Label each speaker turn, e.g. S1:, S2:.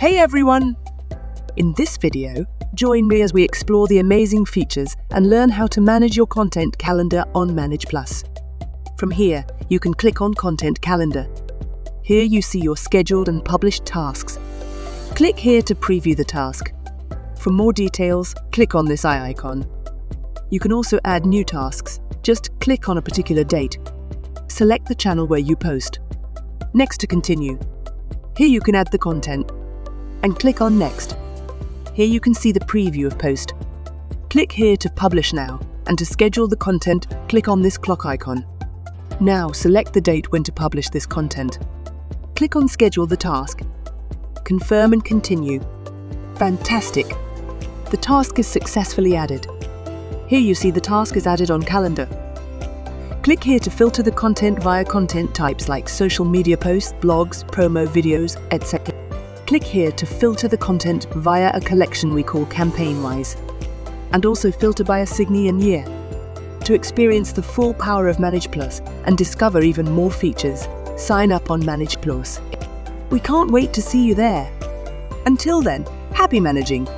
S1: Hey everyone! In this video, join me as we explore the amazing features and learn how to manage your content calendar on ManagePlus. From here, you can click on Content Calendar. Here you see your scheduled and published tasks. Click here to preview the task. For more details, click on this eye icon. You can also add new tasks. Just click on a particular date. Select the channel where you post. Next to continue. Here you can add the content and click on Next. Here you can see the preview of post. Click here to publish now, and to schedule the content, click on this clock icon. Now select the date when to publish this content. Click on Schedule the task. Confirm and continue. Fantastic! The task is successfully added. Here you see the task is added on calendar. Click here to filter the content via content types like social media posts, blogs, promo videos, etc. Click here to filter the content via a collection we call campaign-wise, and also filter by a signe and year. To experience the full power of ManagePlus and discover even more features, sign up on ManagePlus. We can't wait to see you there. Until then, happy managing!